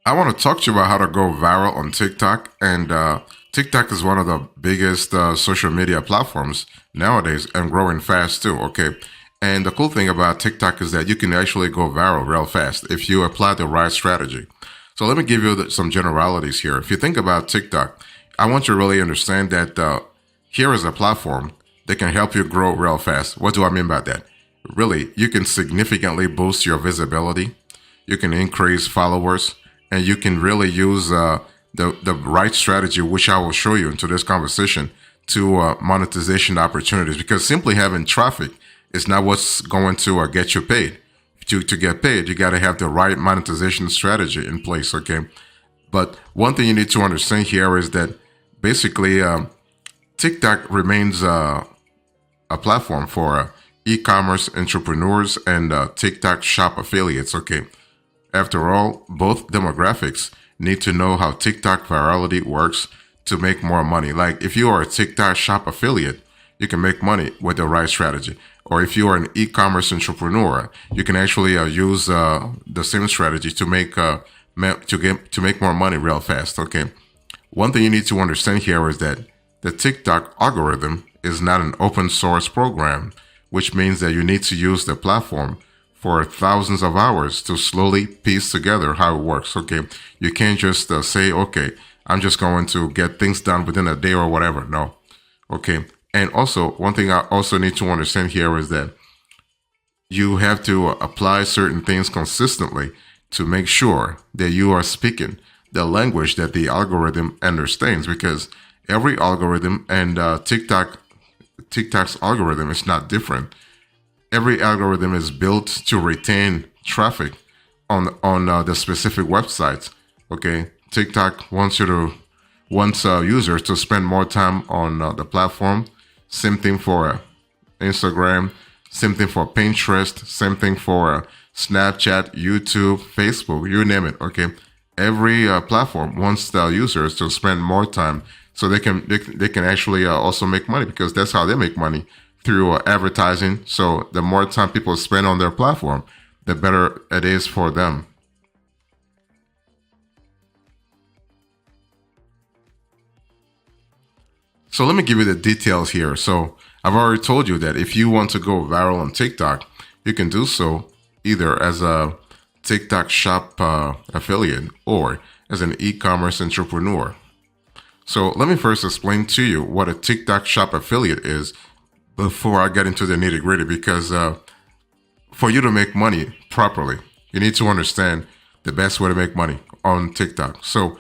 I want to talk to you about how to go viral on TikTok. And TikTok is one of the biggest social media platforms nowadays and growing fast too. Okay. And the cool thing about TikTok is that you can actually go viral real fast if you apply the right strategy. So let me give you some generalities here. If you think about TikTok, I want you to really understand that here is a platform that can help you grow real fast. What do I mean by that? Really, you can significantly boost your visibility. You can increase followers, and you can really use the right strategy, which I will show you into this conversation, to monetization opportunities. Because simply having traffic is not what's going to get you paid. To get paid, you got to have the right monetization strategy in place. Okay, but one thing you need to understand here is that basically TikTok remains a platform for e-commerce entrepreneurs and TikTok shop affiliates. Okay. After all, both demographics need to know how TikTok virality works to make more money. Like if you are a TikTok shop affiliate, you can make money with the right strategy. Or if you are an e-commerce entrepreneur, you can actually use the same strategy to make to make more money real fast. Okay. One thing you need to understand here is that the TikTok algorithm is not an open source program, which means that you need to use the platform for thousands of hours to slowly piece together how it works. Okay. You can't just say, okay, I'm just going to get things done within a day or whatever. No. Okay. And also, one thing I also need to understand here is that you have to apply certain things consistently to make sure that you are speaking the language that the algorithm understands, because every algorithm and TikTok's algorithm is not different. Every algorithm is built to retain traffic on the specific websites. Okay, TikTok wants users to spend more time on the platform. Same thing for Instagram. Same thing for Pinterest. Same thing for Snapchat, YouTube, Facebook. You name it. Okay, every platform wants the users to spend more time so they can actually also make money, because that's how they make money, through advertising. So the more time people spend on their platform, the better it is for them. So let me give you the details here. So I've already told you that if you want to go viral on TikTok, you can do so either as a TikTok shop affiliate or as an e-commerce entrepreneur. So let me first explain to you what a TikTok shop affiliate is before I get into the nitty gritty, because for you to make money properly, you need to understand the best way to make money on TikTok. So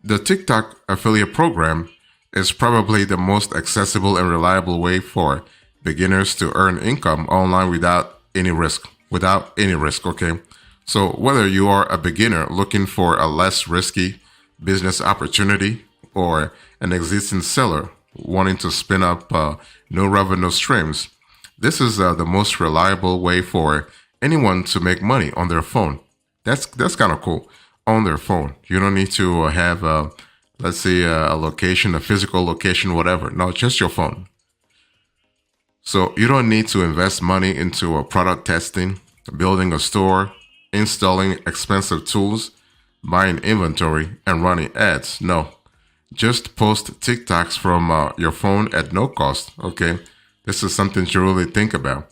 the TikTok affiliate program is probably the most accessible and reliable way for beginners to earn income online without any risk. Okay. So whether you are a beginner looking for a less risky business opportunity, or an existing seller wanting to spin up no revenue streams, this is the most reliable way for anyone to make money on their phone. That's kind of cool. On their phone, you don't need to have let's say a location, a physical location, whatever. No, just your phone. So you don't need to invest money into a product testing, building a store, installing expensive tools, buying inventory, and running ads. No, just post TikToks from your phone at no cost. Okay, this is something to really think about.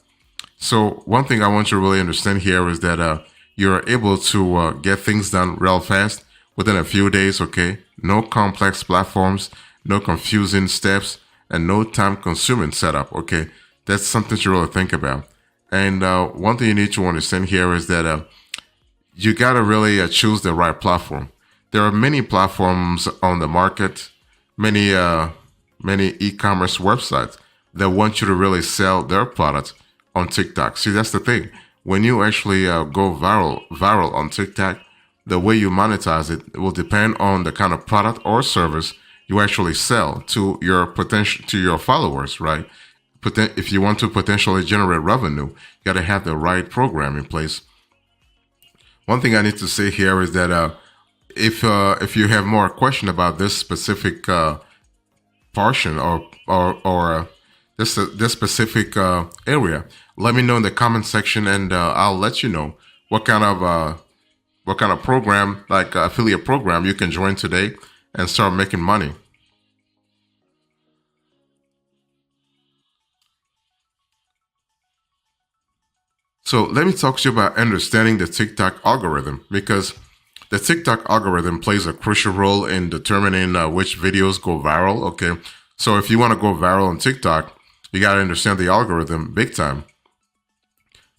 So one thing I want you to really understand here is that you're able to get things done real fast within a few days. Okay, no complex platforms, no confusing steps, and no time-consuming setup. Okay, that's something to really think about. And one thing you need to understand here is that you gotta really choose the right platform. There are many platforms on the market, many e-commerce websites that want you to really sell their products on TikTok. See, that's the thing. When you actually go viral on TikTok, the way you monetize it will depend on the kind of product or service you actually sell to your followers, right? If you want to potentially generate revenue, you got to have the right program in place. One thing I need to say here is that if you have more question about this specific portion or this specific area, let me know in the comment section, and I'll let you know what kind of what kind of program, like affiliate program, you can join today and start making money. So let me talk to you about understanding the TikTok algorithm, because the TikTok algorithm plays a crucial role in determining which videos go viral. Okay. So if you want to go viral on TikTok, you got to understand the algorithm big time.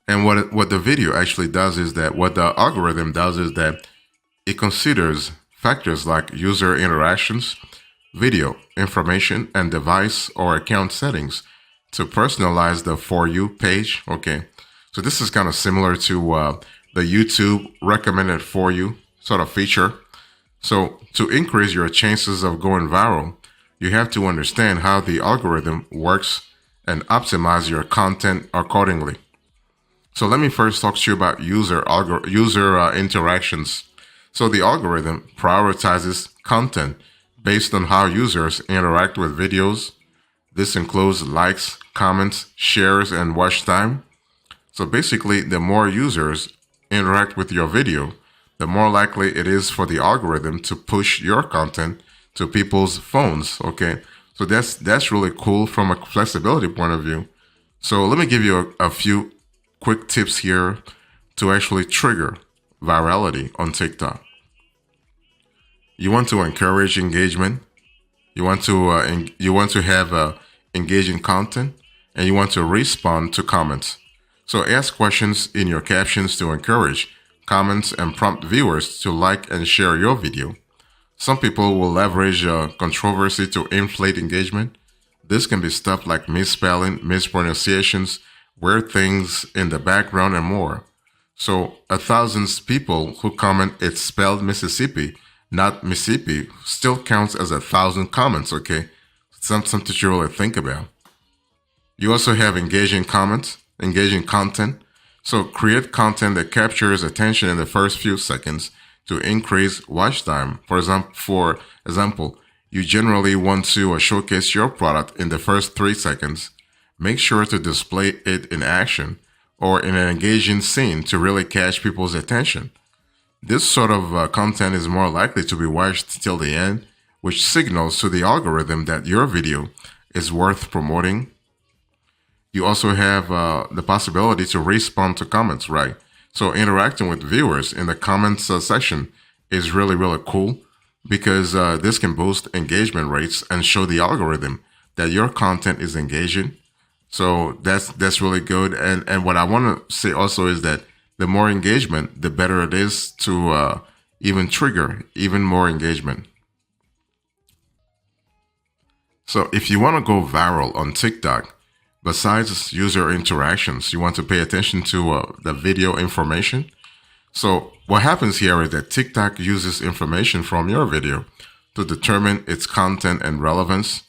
And what the video actually does is that what the algorithm does is that it considers factors like user interactions, video, information, and device or account settings to personalize the For You page. Okay. So this is kind of similar to the YouTube recommended For You sort of feature. So to increase your chances of going viral, you have to understand how the algorithm works and optimize your content accordingly. So let me first talk to you about user interactions. So the algorithm prioritizes content based on how users interact with videos. This includes likes, comments, shares, and watch time. So basically, the more users interact with your video, the more likely it is for the algorithm to push your content to people's phones. Okay, so that's really cool from a flexibility point of view. So let me give you a few quick tips here to actually trigger virality on TikTok. You want to encourage engagement. You want to have engaging content, and you want to respond to comments. So ask questions in your captions to encourage comments and prompt viewers to like and share your video. Some people will leverage controversy to inflate engagement. This can be stuff like misspelling, mispronunciations, weird things in the background, and more. So 1,000 people who comment it's spelled Mississippi, not Mississippi, still counts as 1,000 comments, okay? Something to really think about. You also have engaging comments, engaging content. So create content that captures attention in the first few seconds to increase watch time. For example, you generally want to showcase your product in the first 3 seconds. Make sure to display it in action or in an engaging scene to really catch people's attention. This sort of content is more likely to be watched till the end, which signals to the algorithm that your video is worth promoting. You also have the possibility to respond to comments, right? So interacting with viewers in the comments section is really, really cool, because this can boost engagement rates and show the algorithm that your content is engaging. So that's really good. And what I want to say also is that the more engagement, the better it is to even trigger even more engagement. So if you want to go viral on TikTok, besides user interactions, you want to pay attention to the video information. So what happens here is that TikTok uses information from your video to determine its content and relevance.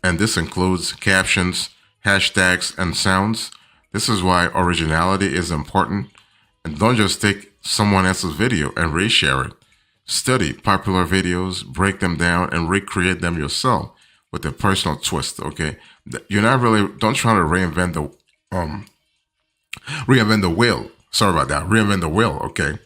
And this includes captions, hashtags, and sounds. This is why originality is important. And don't just take someone else's video and reshare it. Study popular videos, break them down, and recreate them yourself with a personal twist. Okay, you're not really, don't try to reinvent the wheel. Sorry about that. Reinvent the wheel. Okay.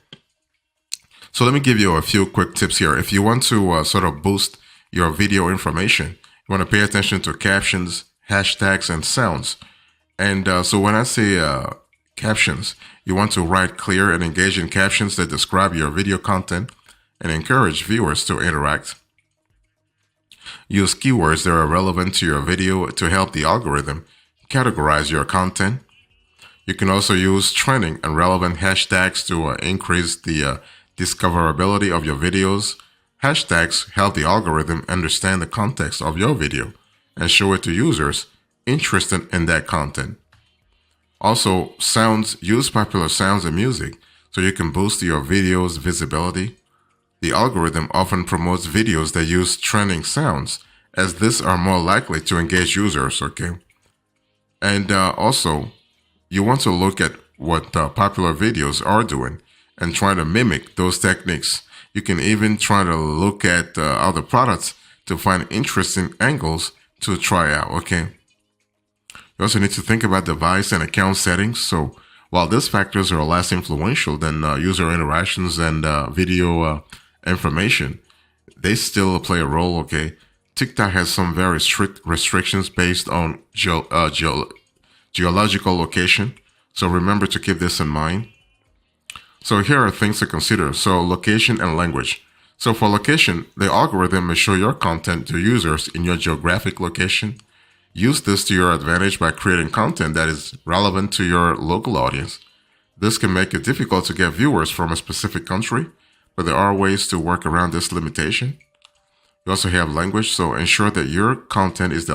So let me give you a few quick tips here. If you want to sort of boost your video information, you want to pay attention to captions, hashtags, and sounds. And so when I say captions, you want to write clear and engaging captions that describe your video content and encourage viewers to interact. Use keywords that are relevant to your video to help the algorithm categorize your content. You can also use trending and relevant hashtags to increase the discoverability of your videos. Hashtags help the algorithm understand the context of your video and show it to users interested in that content. Also, sounds, use popular sounds and music so you can boost your video's visibility. The algorithm often promotes videos that use trending sounds, as these are more likely to engage users, okay? And also, you want to look at what popular videos are doing and try to mimic those techniques. You can even try to look at other products to find interesting angles to try out, okay? You also need to think about device and account settings. So While these factors are less influential than user interactions and video information, they still play a role, okay? TikTok has some very strict restrictions based on geological location. So remember to keep this in mind. So here are things to consider. So location and language. So for location, the algorithm may show your content to users in your geographic location. Use this to your advantage by creating content that is relevant to your local audience. This can make it difficult to get viewers from a specific country, but there are ways to work around this limitation. You also have language, so ensure that your content is in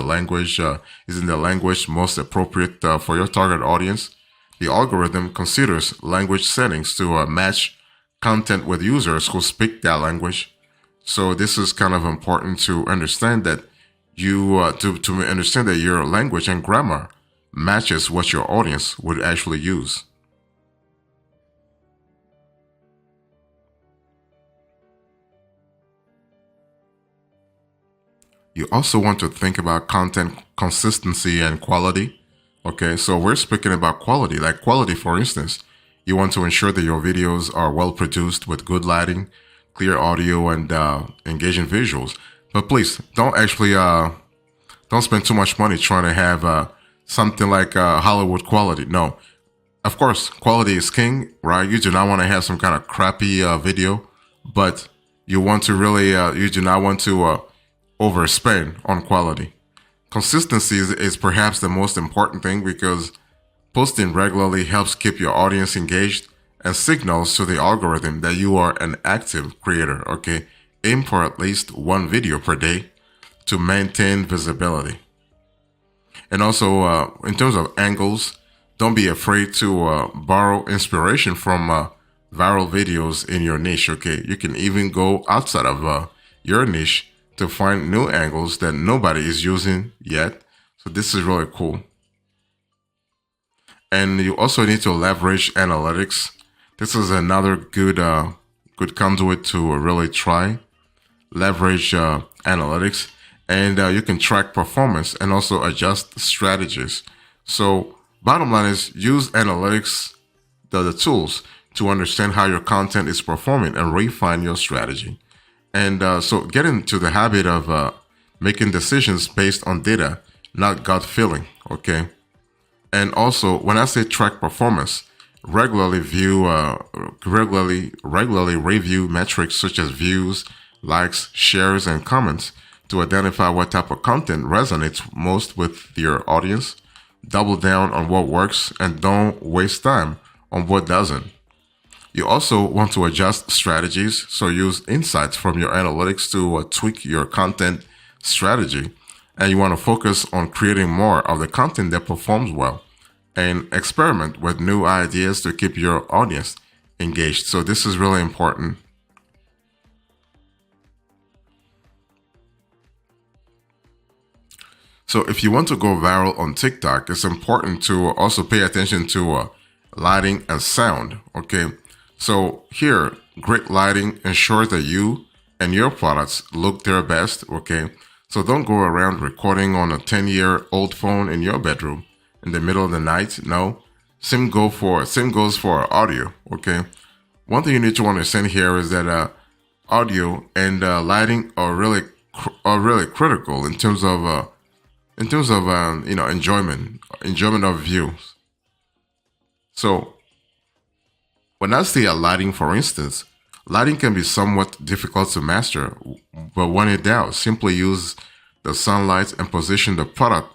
the language most appropriate for your target audience. The algorithm considers language settings to match content with users who speak that language. So this is kind of important to understand that to understand that your language and grammar matches what your audience would actually use. You also want to think about content consistency and quality. Okay, so we're speaking about quality. Like quality, for instance, you want to ensure that your videos are well produced with good lighting, clear audio, and engaging visuals. But please don't spend too much money trying to have something like Hollywood quality. No, of course, quality is king, right? You do not want to have some kind of crappy video, but you do not want to overspend on quality. Consistency is perhaps the most important thing because posting regularly helps keep your audience engaged and signals to the algorithm that you are an active creator, okay? Aim for at least one video per day to maintain visibility. And also, in terms of angles, don't be afraid to borrow inspiration from viral videos in your niche, okay? You can even go outside of your niche to find new angles that nobody is using yet. So this is really cool. And you also need to leverage analytics. This is another good conduit to really try. Leverage analytics, and you can track performance and also adjust strategies. So bottom line is use analytics, the tools, to understand how your content is performing and refine your strategy. And so get into the habit of making decisions based on data, not gut feeling, okay? And also, when I say track performance, regularly review metrics such as views, likes, shares, and comments to identify what type of content resonates most with your audience. Double down on what works and don't waste time on what doesn't. You also want to adjust strategies, so use insights from your analytics to tweak your content strategy. And you want to focus on creating more of the content that performs well and experiment with new ideas to keep your audience engaged. So this is really important. So if you want to go viral on TikTok, it's important to also pay attention to lighting and sound, okay? So here, great lighting ensures that you and your products look their best, okay? So don't go around recording on a 10-year-old phone in your bedroom in the middle of the night. No, same goes for audio, okay? One thing you need to understand here is that audio and lighting are really critical in terms of enjoyment of views. So when I say lighting, for instance, lighting can be somewhat difficult to master, but when in doubt, simply use the sunlight and position the product.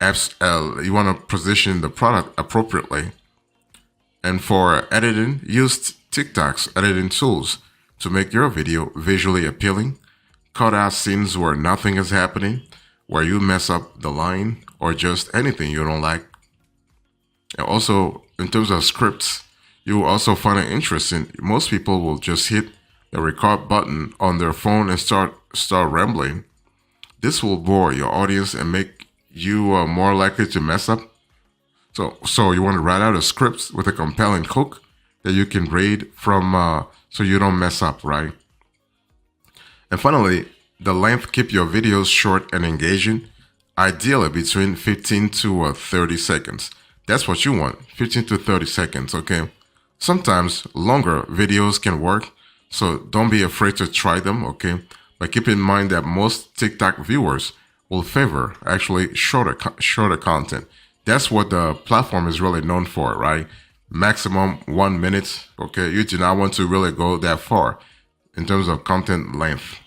You want to position the product appropriately. And for editing, use TikTok's editing tools to make your video visually appealing. Cut out scenes where nothing is happening, where you mess up the line, or just anything you don't like. And also, in terms of scripts, you will also find it interesting. Most people will just hit the record button on their phone and start rambling. This will bore your audience and make you more likely to mess up. So you want to write out a script with a compelling hook that you can read from, so you don't mess up, right? And finally, the length. Keep your videos short and engaging, ideally between 15 to 30 seconds. That's what you want, 15 to 30 seconds, okay? Sometimes longer videos can work, so don't be afraid to try them, okay? But keep in mind that most TikTok viewers will favor actually shorter content. That's what the platform is really known for, right? Maximum 1 minute, okay? You do not want to really go that far in terms of content length.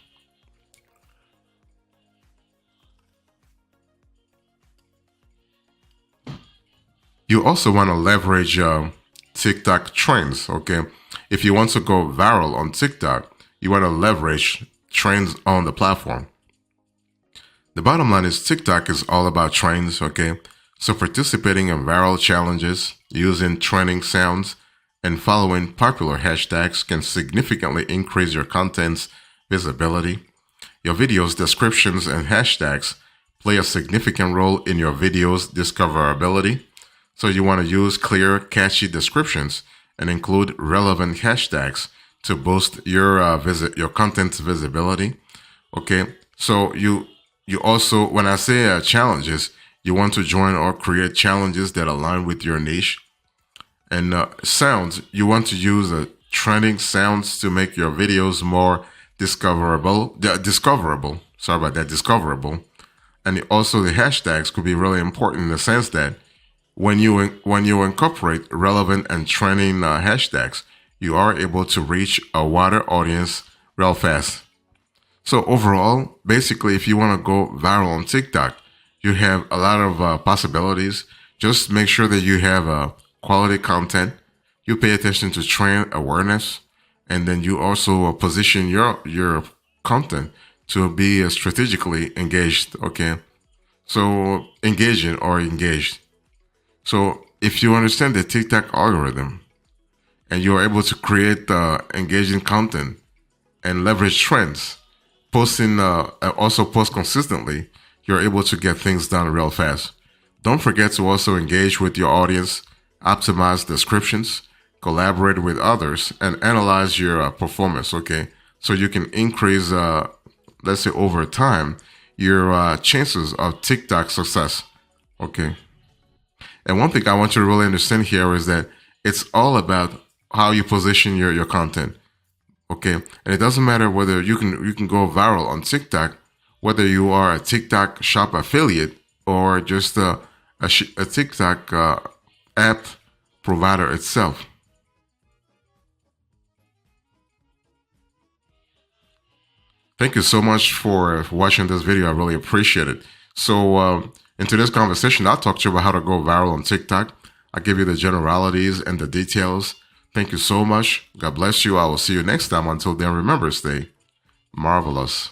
You also want to leverage TikTok trends, okay? If you want to go viral on TikTok, you want to leverage trends on the platform. The bottom line is TikTok is all about trends, okay? So participating in viral challenges, using trending sounds, and following popular hashtags can significantly increase your content's visibility. Your video's descriptions and hashtags play a significant role in your video's discoverability. So you want to use clear, catchy descriptions and include relevant hashtags to boost your your content's visibility. Okay, so you also, when I say challenges, you want to join or create challenges that align with your niche. And sounds, you want to use trending sounds to make your videos more discoverable. Sorry about that, discoverable. And also the hashtags could be really important in the sense that when you incorporate relevant and trending hashtags, you are able to reach a wider audience real fast. So overall, basically, if you want to go viral on TikTok, you have a lot of possibilities. Just make sure that you have quality content. You pay attention to trend awareness, and then you also position your content to be strategically engaged. Okay, so engaging or engaged. So if you understand the TikTok algorithm and you're able to create engaging content and leverage trends, also post consistently, you're able to get things done real fast. Don't forget to also engage with your audience, optimize descriptions, collaborate with others, and analyze your performance, okay? So you can increase, let's say over time, your chances of TikTok success, okay? And one thing I want you to really understand here is that it's all about how you position your content. Okay. And it doesn't matter whether you can go viral on TikTok, whether you are a TikTok shop affiliate or just a TikTok app provider itself. Thank you so much for watching this video. I really appreciate it. So, in today's conversation, I'll talk to you about how to go viral on TikTok. I'll give you the generalities and the details. Thank you so much. God bless you. I will see you next time. Until then, remember, stay marvelous.